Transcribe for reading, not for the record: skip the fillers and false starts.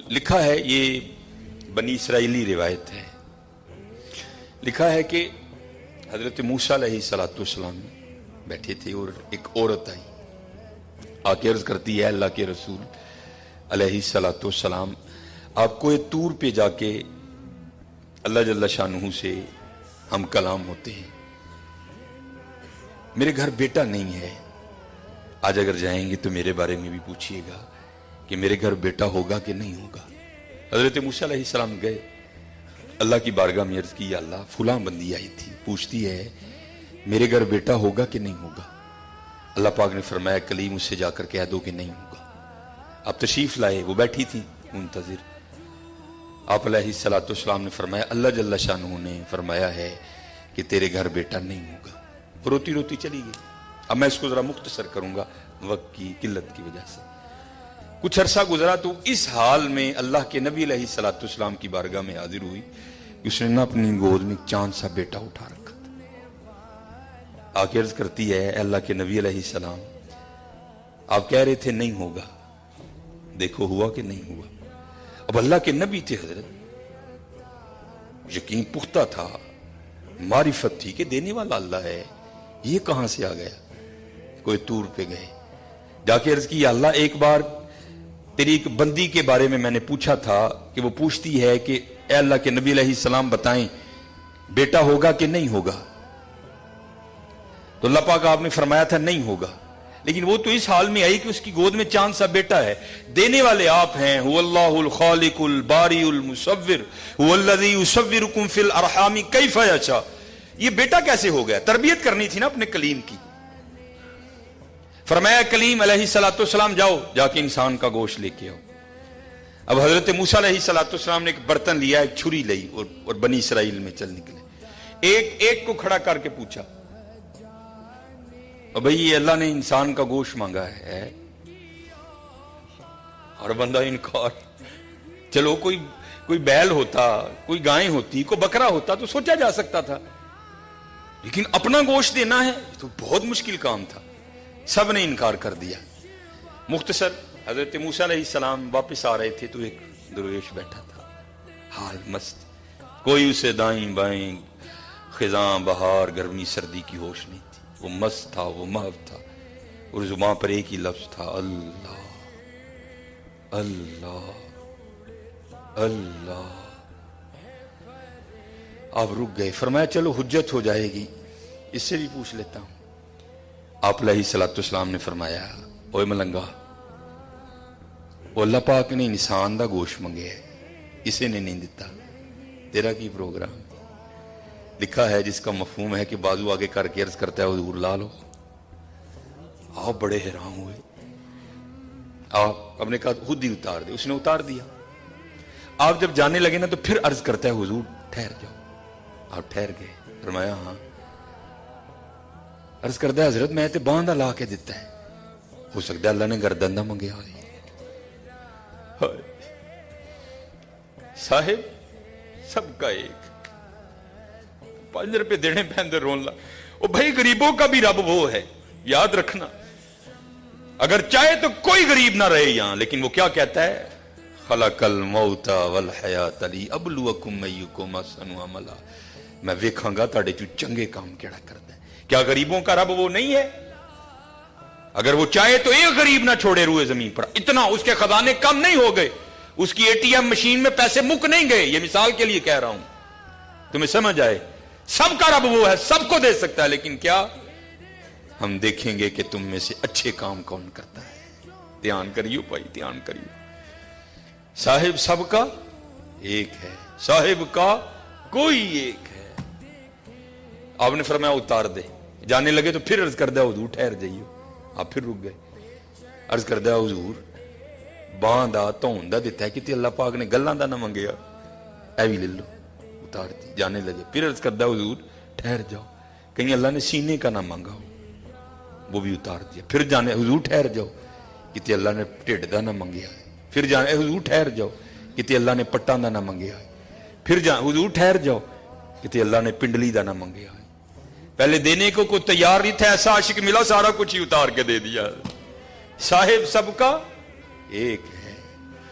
لکھا ہے، یہ بنی اسرائیلی روایت ہے، لکھا ہے کہ حضرت موسیٰ علیہ السلام بیٹھے تھے اور ایک عورت آئی، آ کے عرض کرتی ہے اللہ کے رسول علیہ السلام آپ کو طور پہ جا کے اللہ جل شانہ سے ہم کلام ہوتے ہیں، میرے گھر بیٹا نہیں ہے، آج اگر جائیں گے تو میرے بارے میں بھی پوچھیے گا کہ میرے گھر بیٹا ہوگا کہ نہیں ہوگا۔ حضرت موسیٰ علیہ السلام گئے، اللہ کی بارگاہ میں عرض کی یا اللہ فلاں بندی آئی تھی پوچھتی ہے میرے گھر بیٹا ہوگا کہ نہیں ہوگا۔ اللہ پاک نے فرمایا کلیم اس سے جا کر کہہ دو کہ نہیں ہوگا۔ آپ تشریف لائے، وہ بیٹھی تھی منتظر، آپ علیہ السلام نے فرمایا اللہ جل شانہ نے فرمایا ہے کہ تیرے گھر بیٹا نہیں ہوگا۔ روتی روتی چلی گئی۔ اب میں اس کو ذرا مختصر کروں گا وقت کی قلت کی وجہ سے۔ کچھ عرصہ گزرا تو اس حال میں اللہ کے نبی علیہ السلام کی بارگاہ میں حاضر ہوئی کہ اس نے نہ اپنی گود میں چاند سا بیٹا اٹھا رکھا تھا۔ آ کے عرض کرتی ہے اللہ کے نبی علیہ السلام آپ کہہ رہے تھے نہیں ہوگا، دیکھو ہوا کہ نہیں ہوا۔ اب اللہ کے نبی تھے حضرت، یقین پختہ تھا، معرفت تھی کہ دینے والا اللہ ہے، یہ کہاں سے آ گیا۔ کوئی طور پہ گئے، جا کے عرض کی یا اللہ ایک بار تیری ایک بندی کے بارے میں نے پوچھا تھا کہ وہ پوچھتی ہے کہ اے اللہ کے نبی علیہ السلام بتائیں بیٹا ہوگا کہ نہیں ہوگا، تو اللہ پاک آپ نے فرمایا تھا نہیں ہوگا، لیکن وہ تو اس حال میں آئی کہ اس کی گود میں چاند سا بیٹا ہے، دینے والے آپ ہیں، هو اللہ الخالق الباری المصور هو الذی یصورکم فی الارحام کیف یشاء۔ یہ بیٹا کیسے ہو گیا؟ تربیت کرنی تھی نا اپنے کلیم کی۔ فرمایا کلیم علیہ السلام جاؤ جا کے انسان کا گوشت لے کے آؤ۔ اب حضرت موسیٰ علیہ السلام نے ایک برتن لیا، ایک چھری لئی اور بنی اسرائیل میں چل نکلے۔ ایک کو کھڑا کر کے پوچھا اور بھئی یہ اللہ نے انسان کا گوشت مانگا ہے، اور بندہ انکار۔ چلو کوئی بیل ہوتا، کوئی گائیں ہوتی، کوئی بکرا ہوتا تو سوچا جا سکتا تھا، لیکن اپنا گوشت دینا ہے تو بہت مشکل کام تھا۔ سب نے انکار کر دیا۔ مختصر حضرت موسیٰ علیہ السلام واپس آ رہے تھے تو ایک درویش بیٹھا تھا، حال مست، کوئی اسے دائیں بائیں خزاں بہار گرمی سردی کی ہوش نہیں تھی، وہ مست تھا، وہ محو تھا، اور زبان پر ایک ہی لفظ تھا اللہ اللہ اللہ۔ آپ رک گئے، فرمایا چلو حجت ہو جائے گی، اس سے بھی پوچھ لیتا ہوں۔ آپ علیہ السلام نے فرمایا اوے ملنگا، وہ اللہ پاک نے انسان دا گوشت منگے ہے، اسے نے نہیں دیتا، تیرا کی پروگرام۔ لکھا ہے جس کا مفہوم ہے کہ بازو آگے کر کے عرض کرتا ہے حضور لا لو۔ آپ بڑے حیران ہوئے، آپ نے کہا خود ہی اتار دے، اس نے اتار دیا۔ آپ جب جانے لگے نا تو پھر عرض کرتا ہے حضور ٹھہر جاؤ۔ آپ ٹھہر گئے، فرمایا ہاں۔ عرض کرتا ہے حضرت میں تے باندھا لا کے دیتا ہے، ہو سکتا ہے اللہ نے گردن نہ منگیا ہوئے۔ صاحب سب کا ایک، 5 روپے دینے پہندے رون لا۔ او بھائی غریبوں کا بھی رب وہ ہے، یاد رکھنا، اگر چاہے تو کوئی غریب نہ رہے یہاں، لیکن وہ کیا کہتا ہے خلق الموت والحیات لیبلوکم ایکم احسن عملا، میں ویکھاں گا تہاڈے چوں چنگے کام کیڑا کردا ہے۔ کیا غریبوں کا رب وہ نہیں ہے؟ اگر وہ چاہے تو ایک غریب نہ چھوڑے روئے زمین پر، اتنا اس کے خزانے کم نہیں ہو گئے، اس کی ATM مشین میں پیسے مک نہیں گئے، یہ مثال کے لیے کہہ رہا ہوں تمہیں سمجھ آئے۔ سب کا رب وہ ہے، سب کو دے سکتا ہے، لیکن کیا ہم دیکھیں گے کہ تم میں سے اچھے کام کون کرتا ہے۔ دھیان کریو بھائی، دھیان کریو، صاحب سب کا ایک ہے، صاحب کا کوئی ایک ہے۔ آپ نے فرمایا اتار دے۔ جانے لگے تو پھر عرض کر دیا حضور ٹھہر جائیو۔ آپ پھر رک گئے، عرض کر دیا حضور باندھا تون دا دیتا ہے کہ اللہ پاک نے گلاں دا نہ منگیا، اے بھی لے لو، اتار دی۔ جانے لگے پھر عرض کر دیا حضور ٹھہر جاؤ، کہیں اللہ نے سینے کا نہ مانگا ہو، وہ بھی اتار دیا۔ پھر جانے حضور ٹھہر جاؤ، کہ اللہ نے ٹھڈ دا نہ منگیا ہے۔ پھر جانے حضور ٹھہر جاؤ، کہ اللہ نے پٹاں دا نہ منگیا ہے۔ پھر حضور ٹھہر جاؤ، کہ اللہ نے پنڈلی دا نہ منگیا ہے۔ پہلے دینے کو کوئی تیار نہیں تھا، ایسا عاشق ملا سارا کچھ ہی اتار کے دے دیا۔ صاحب سب کا ایک ہے،